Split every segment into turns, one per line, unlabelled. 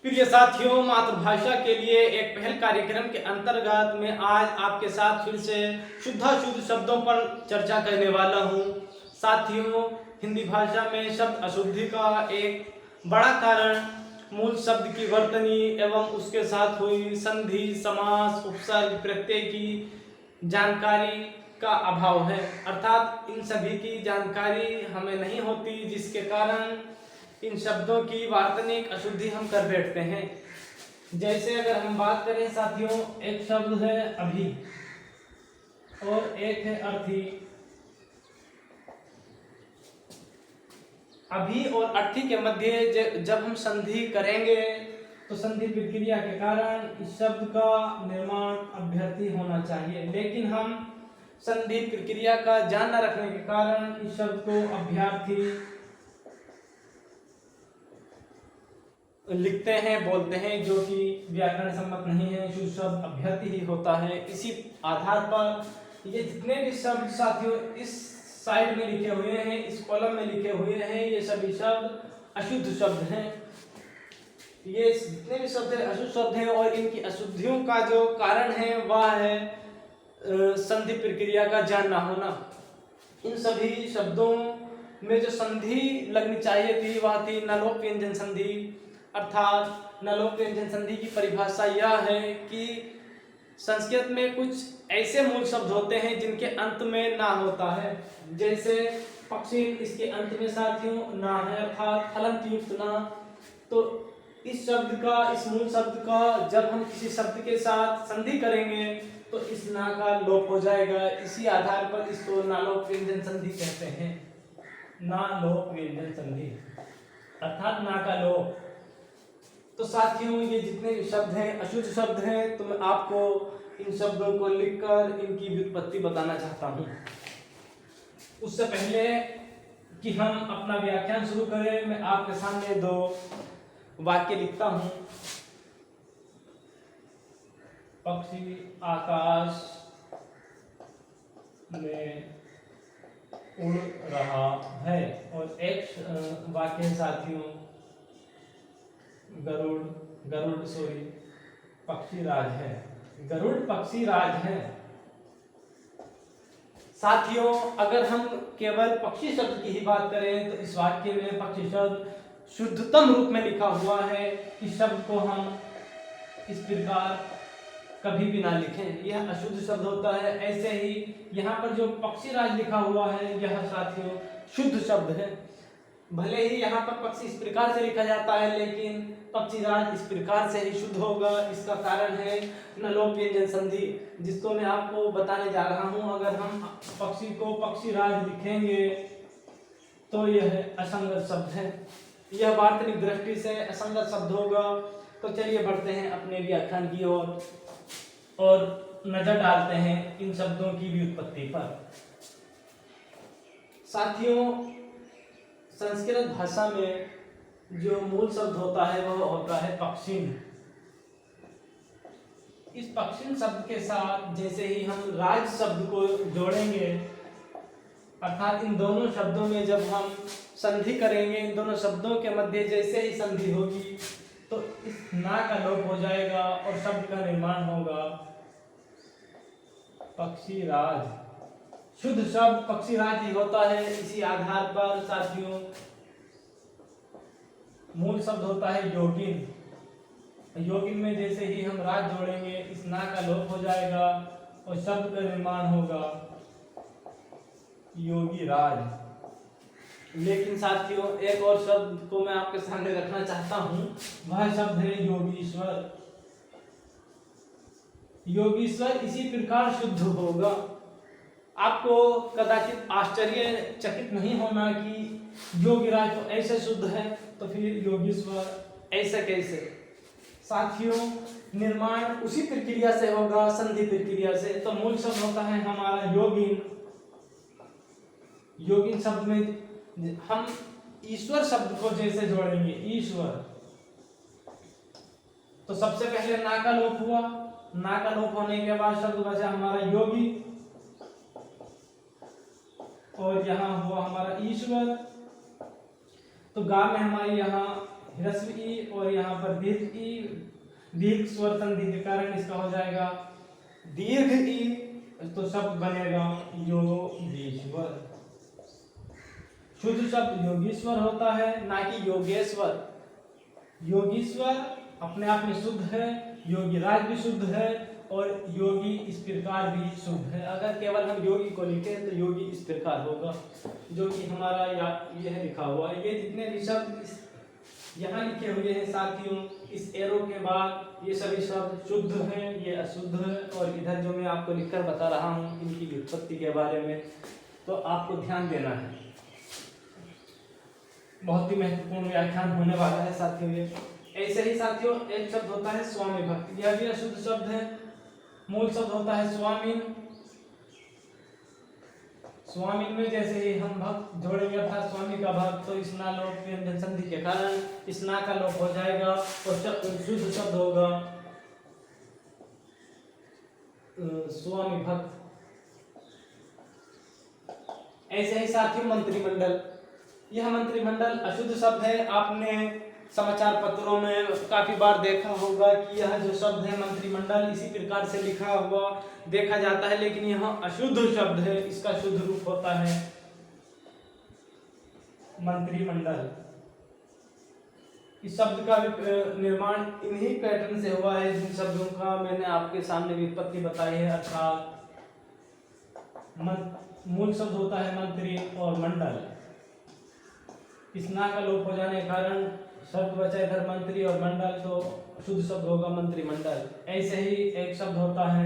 प्रिय साथियों, मातृभाषा के लिए एक पहल कार्यक्रम के अंतर्गत मैं आज आपके साथ फिर से शुद्धाशुद्ध शब्दों पर चर्चा करने वाला हूं। साथियों, हिंदी भाषा में शब्द अशुद्धि का एक बड़ा कारण मूल शब्द की वर्तनी एवं उसके साथ हुई संधि, समास, उपसर्ग, प्रत्यय की जानकारी का अभाव है। अर्थात इन सभी की जानकारी हमें नहीं होती, जिसके कारण इन शब्दों की वार्तनिक अशुद्धि हम कर बैठते हैं। जैसे अगर हम बात करें साथियों, एक शब्द है अभी और एक है अर्थी। अभी और अर्थी के मध्य जब हम संधि करेंगे तो संधि प्रक्रिया के कारण इस शब्द का निर्माण अभ्यर्थी होना चाहिए, लेकिन हम संधि प्रक्रिया का ज्ञान न रखने के कारण इस शब्द को अभ्यर्थी लिखते हैं, बोलते हैं, जो कि व्याकरण सम्मत नहीं है। शुद्ध शब्द अभ्यर्थी ही होता है। इसी आधार पर ये जितने भी शब्द साथियों इस साइड में लिखे हुए हैं, इस कॉलम में लिखे हुए हैं, ये सभी शब्द अशुद्ध शब्द हैं। ये जितने भी शब्द हैं अशुद्ध शब्द हैं और इनकी अशुद्धियों का जो कारण है वह है संधि प्रक्रिया का ज्ञान न होना। इन सभी शब्दों में जो संधि लगनी चाहिए थी वह थी नलोप व्यंजन संधि। अर्थात नलोप व्यंजन संधि की परिभाषा यह है कि संस्कृत में कुछ ऐसे मूल शब्द होते हैं जिनके अंत में ना होता है। जैसे पक्षिण, इसके अंत में साथियों ना है, अर्थात हलंत युक्त ना। तो इस शब्द का, इस मूल शब्द का जब हम किसी शब्द के साथ संधि करेंगे तो इस ना का लोप हो जाएगा। इसी आधार पर इसको नालोप व्यंजन संधि कहते हैं। नालोप व्यंजन संधि अर्थात ना का लोप। तो साथियों, ये जितने भी शब्द हैं अशुद्ध शब्द हैं, तो मैं आपको इन शब्दों को लिखकर इनकी व्युत्पत्ति बताना चाहता हूँ। उससे पहले कि हम अपना व्याख्यान शुरू करें, मैं आपके सामने दो वाक्य लिखता हूँ। पक्षी आकाश में उड़ रहा है। और एक वाक्य साथियों पक्षी राज है। गरुड़ पक्षी राज है। साथियों, अगर हम केवल पक्षी शब्द की ही बात करें तो इस वाक्य में पक्षी शब्द शुद्धतम रूप में लिखा हुआ है। इस शब्द को हम इस प्रकार कभी भी ना लिखें, यह अशुद्ध शब्द होता है। ऐसे ही यहाँ पर जो पक्षी राज लिखा हुआ है यह साथियों शुद्ध शब्द है। भले ही यहाँ पर पक्षी इस प्रकार से लिखा जाता है, लेकिन पक्षी राज इस प्रकार से ही शुद्ध होगा। इसका कारण है नलोप व्यंजन संधि, जिसको मैं आपको बताने जा रहा हूँ। अगर हम पक्षी को पक्षी राज लिखेंगे तो यह असंगत शब्द है, यह वार्तनिक दृष्टि से असंगत शब्द होगा। तो चलिए बढ़ते हैं अपने व्याख्यान की ओर और नजर डालते हैं इन शब्दों की व्युत्पत्ति पर। साथियों, संस्कृत भाषा में जो मूल शब्द होता है वह होता है पक्षिण। इस पक्षिण शब्द के साथ जैसे ही हम राज शब्द को जोड़ेंगे, अर्थात इन दोनों शब्दों में जब हम संधि करेंगे, इन दोनों शब्दों के मध्य जैसे ही संधि होगी तो इस ना का लोप हो जाएगा और शब्द का निर्माण होगा पक्षी राज। शुद्ध शब्द पक्षी राज ही होता है। इसी आधार पर साथियों मूल शब्द होता है योगिन। योगिन में जैसे ही हम राज जोड़ेंगे इस ना का लोप हो जाएगा और शब्द का निर्माण होगा योगी राज। लेकिन साथियों एक और शब्द को मैं आपके सामने रखना चाहता हूं, वह शब्द है योगीश्वर। योगीश्वर इसी प्रकार शुद्ध होगा। आपको कदाचित आश्चर्यचकित नहीं होना कि योगीराज तो ऐसे शुद्ध है तो फिर योगीश्वर ऐसे कैसे। साथियों, निर्माण उसी प्रक्रिया से होगा, संधि प्रक्रिया से। तो मूल शब्द होता है हमारा योगिन। योगिन शब्द में हम ईश्वर शब्द को जैसे जोड़ेंगे ईश्वर, तो सबसे पहले ना का लोप हुआ। ना का लोप होने के बाद शब्द बचा हमारा योगी और यहाँ हुआ हमारा ईश्वर। तो गा में हमारी यहाँ ह्रस्व ई और यहाँ पर दीर्घ ई, दीर्घ स्वर संधि के कारण इसका हो जाएगा दीर्घ ई, तो शब्द बनेगा योगीश्वर। शुद्ध शब्द योगीश्वर होता है, ना कि योगेश्वर। योगीश्वर अपने आप में शुद्ध है, योगीराज भी शुद्ध है और योगी इस प्रकार भी शुद्ध है। अगर केवल हम योगी को लिखे तो योगी इस प्रकार होगा, जो कि हमारा यह लिखा हुआ है। ये जितने भी शब्द यहाँ लिखे हुए हैं साथियों, इस एरो के बाद ये सभी शब्द शुद्ध हैं, ये अशुद्ध है। और इधर जो मैं आपको लिखकर बता रहा हूँ इनकी व्युत्पत्ति के बारे में, तो आपको ध्यान देना है। बहुत ही महत्वपूर्ण व्याख्यान होने वाला है साथियों ये। ऐसे ही साथियों एक शब्द होता है स्वामी भक्त, यह भी अशुद्ध शब्द है। मूल शब्द होता है स्वामीन। स्वामीन में जैसे ही हम भक्त जोड़ेंगे अर्थात स्वामी का भक्त, तो स्ना लोप व्यंजन संधि के कारण स्ना का लोप हो जाएगा और शुद्ध शब्द होगा स्वामी भक्त। ऐसे ही साथियों मंत्रिमंडल, यह मंत्रिमंडल अशुद्ध शब्द है। आपने समाचार पत्रों में काफी बार देखा होगा कि यह जो शब्द है मंत्रिमंडल इसी प्रकार से लिखा हुआ देखा जाता है, लेकिन यह अशुद्ध शब्द है। इसका शुद्ध रूप होता है मंत्रिमंडल। इस शब्द का निर्माण इन्हीं पैटर्न से हुआ है जिन शब्दों का मैंने आपके सामने व्युत्पत्ति बताई है। अर्थात मूल शब्द होता है मंत्री और मंडल, स्ना का लोप हो जाने के कारण शब्द बचा इधर मंत्री और मंडल, तो शुद्ध शब्द होगा मंत्रिमंडल। ऐसे ही एक शब्द होता है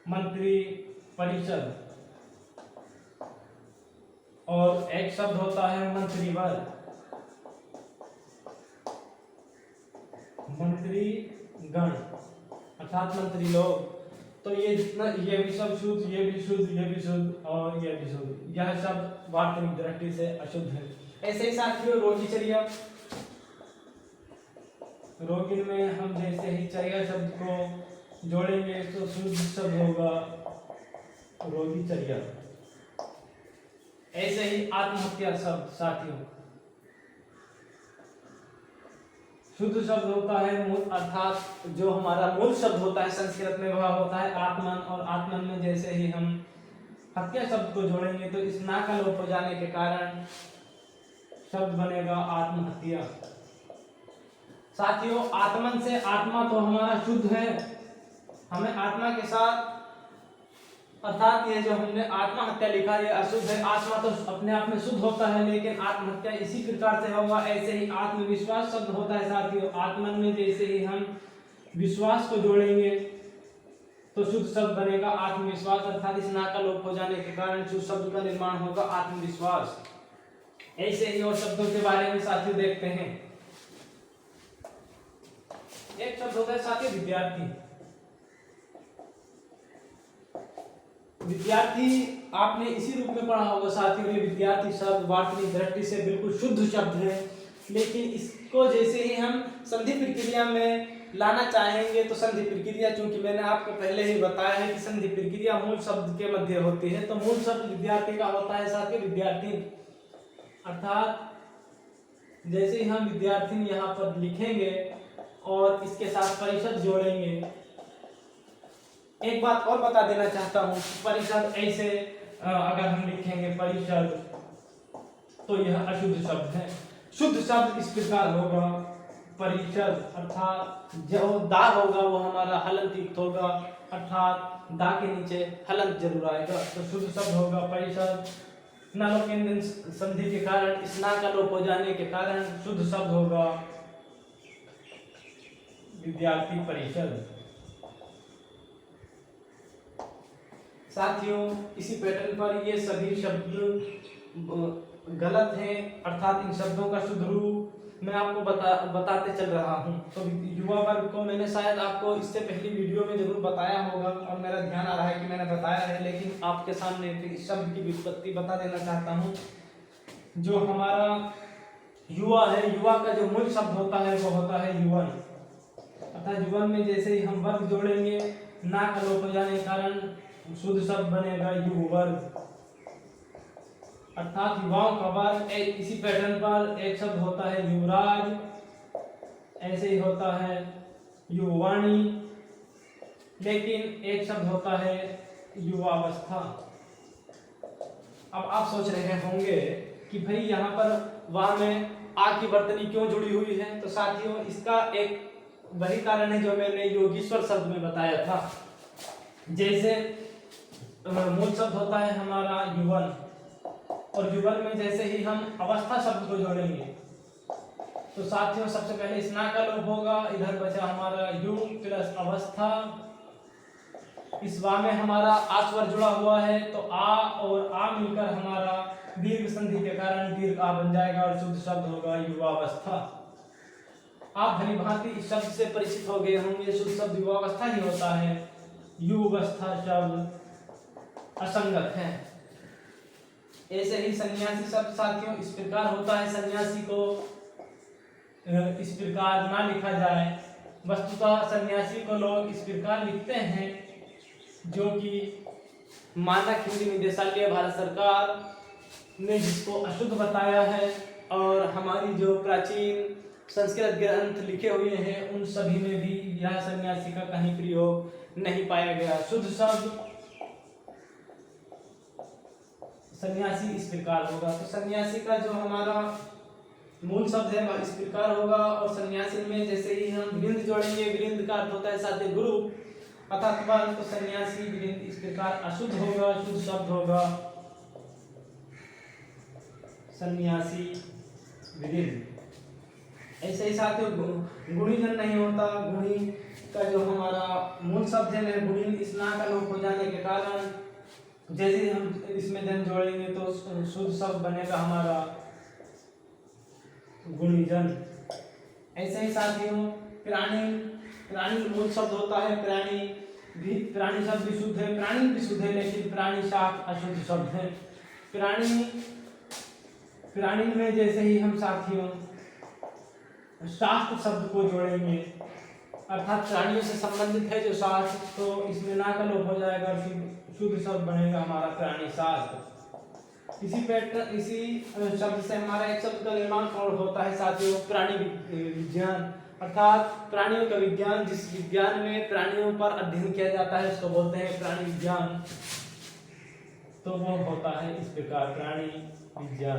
मंत्री परिषद और एक शब्द होता है मंत्रीवर्ग, मंत्रीगण अर्थात मंत्री लोग। तो ये जितना ये भी सब शुद्ध, ये भी शुद्ध, ये भी शुद्ध और ये भी शुद्ध, यह शब्द वास्तविक दृष्टि से अशुद्ध है। ऐसे ही साथियों रोगीचर्या, रोगिन में हम जैसे ही चर्या शब्द को जोड़ेंगे तो शुद्ध शब्द होगा रोगीचर्या। ऐसे ही आत्महत्या शब्द साथियों शुद्ध शब्द होता है मूल, अर्थात जो हमारा मूल शब्द होता है संस्कृत में वह होता है आत्मन, और आत्मन में जैसे ही हम हत्या शब्द को जोड़ेंगे तो इस ना का लोप हो जाने के कारण शब्द बनेगा आत्महत्या। साथियों आत्मन से आत्मा तो हमारा शुद्ध है, हमें आत्मा के साथ अर्थात ये जो हमने आत्महत्या लिखा है अशुद्ध है। आत्मा तो अपने आप में शुद्ध होता है, लेकिन आत्महत्या इसी प्रकार से होगा। ऐसे ही आत्मविश्वास शब्द होता है साथियों, आत्मन में जैसे ही हम विश्वास को जोड़ेंगे तो शुद्ध शब्द बनेगा आत्मविश्वास, अर्थात इस ना का लोप हो जाने के कारण शुद्ध शब्द का निर्माण होगा आत्मविश्वास। ऐसे ही और शब्दों के बारे में साथियों देखते हैं। एक शब्द होता है साथियों विद्यार्थी। विद्यार्थी आपने इसी रूप में पढ़ा होगा साथियों। ये विद्यार्थी शब्द वार्तनिक दृष्टि से बिल्कुल शुद्ध शब्द है, लेकिन इसको जैसे ही हम संधि प्रक्रिया में लाना चाहेंगे तो संधि प्रक्रिया, चूंकि मैंने आपको पहले ही बताया है कि संधि प्रक्रिया मूल शब्द के मध्य होती है, तो मूल शब्द विद्यार्थी का होता है साथियों विद्यार्थी। अर्थात जैसे ही हम विद्यार्थी यहाँ पर लिखेंगे और इसके साथ परिषद जोड़ेंगे। एक बात और बता देना चाहता हूँ, परिषद ऐसे अगर हम लिखेंगे परिषद तो यह अशुद्ध शब्द है। शुद्ध शब्द इस प्रकार होगा परिषद, अर्थात जो दा होगा वो हमारा हलंत युक्त होगा, अर्थात दा के नीचे हलंत जरूर आएगा, तो शुद्ध शब्द होगा परिषद। नालोकेंद्र संधि के कारण स्ना का लोप हो जाने के कारण शुद्ध शब्द होगा विद्यार्थी परिषद। साथियों इसी पैटर्न पर ये सभी शब्द गलत हैं, अर्थात इन शब्दों का शुद्ध रूप मैं आपको बताते चल रहा हूँ। तो युवा वर्ग को मैंने शायद आपको इससे पहली वीडियो में जरूर बताया होगा और मेरा ध्यान आ रहा है कि मैंने बताया है, लेकिन आपके सामने इस शब्द की व्युत्पत्ति बता देना चाहता हूँ। जो हमारा युवा है, युवा का जो मूल शब्द होता है वो होता है युवन, अर्थात युवन में जैसे ही हम वर्ग जोड़ेंगे ना का लोप हो जाने के कारण शुद्ध शब्द बनेगा युवर्ग। अर्थात युवाओं का वर्ग। इसी पैटर्न पर एक शब्द होता है युवराज, ऐसे ही होता है युवानी, लेकिन एक शब्द होता है युवावस्था। अब आप सोच रहे होंगे कि भाई यहाँ पर वाह में आ की वर्तनी क्यों जुड़ी हुई है। तो साथियों इसका एक वही कारण है जो मैंने योगीश्वर शब्द में बताया था। जैसे मूल शब्द होता है हमारा युवन, और युवन में जैसे ही हम अवस्था शब्द को जोड़ेंगे तो साथियों सबसे पहले स्ना का लोप होगा, इधर बचा हमारा यु प्लस अवस्था। इस वा में हमारा आ स्वर जुड़ा हुआ है तो आ और आ मिलकर हमारा दीर्घ संधि के कारण दीर्घ आ बन जाएगा और शुद्ध शब्द होगा युवावस्था। आप भली भांति इस शब्द से परिचित हो गए होंगे, शुद्ध शब्द युवावस्था ही होता है। युवावस्था शब्द असंगत है। ऐसे ही सन्यासी शब्द साथियों इस प्रकार होता है, सन्यासी को इस प्रकार ना लिखा जाए। वस्तुतः सन्यासी को लोग इस प्रकार लिखते हैं, जो कि मानक हिंदी निदेशालय भारत सरकार ने जिसको अशुद्ध बताया है, और हमारी जो प्राचीन संस्कृत ग्रंथ लिखे हुए हैं उन सभी में भी यह सन्यासी का कहीं प्रयोग नहीं पाया गया। शुद्ध शब्द सन्यासी इस प्रकार होगा। तो सन्यासी का जो हमारा मूल शब्द है वह इस प्रकार होगा, और सन्यासी में जैसे ही हम वृंद जोड़ेंगे, वृंद का अर्थ होता है साथ ही गुरु अथवा, तो सन्यासी वृंद इस प्रकार अशुद्ध होगा, शुद्ध शब्द होगा सन्यासी वृंद। ऐसे ही साथियों गुणीजन नहीं होता। गुणी का जो हमारा मूल शब्द है वह गुणी स्ना का लोप हो जाने के कारण जैसे हम इसमें जन जोड़ेंगे तो शुद्ध शब्द बनेगा हमारा गुणीजन। ऐसे ही साथियों प्राणी, प्राणी मूल शब्द होता है प्राणी भी, प्राणी शब्द भी शुद्ध है, प्राणी भी शुद्ध है, लेकिन प्राणी शाक्त अशुद्ध शब्द है। प्राणी, प्राणी में जैसे ही हम साथियों शास्त्र शब्द को जोड़ेंगे, अर्थात प्राणियों से संबंधित है जो शास्त्र, तो इसमें ना का लोप हो जाएगा, शुद्ध शब्द बनेगा हमारा प्राणी शास्त्र। इसी पैटर्न, इसी शब्द से हमारा एक शब्द का निर्माण और होता है साथियों प्राणी विज्ञान, अर्थात प्राणियों का विज्ञान। जिस विज्ञान में प्राणियों पर अध्ययन किया जाता है उसको बोलते हैं प्राणी विज्ञान। तो वो होता है इस प्रकार प्राणी विज्ञान,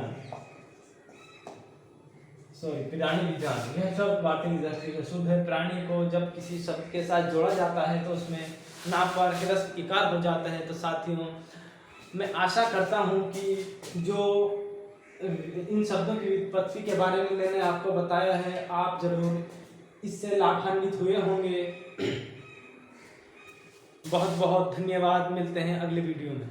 प्राणी विज्ञान। यह शब्द वार्तिक दृष्टि से शुद्ध है। प्राणी को जब किसी शब्द के साथ जोड़ा जाता है तो उसमें ना पर ह्रस्व इकार हो जाता है। तो साथियों मैं आशा करता हूँ कि जो इन शब्दों की उत्पत्ति के बारे में मैंने आपको बताया है आप जरूर इससे लाभान्वित हुए होंगे। बहुत बहुत धन्यवाद। मिलते हैं अगले वीडियो में।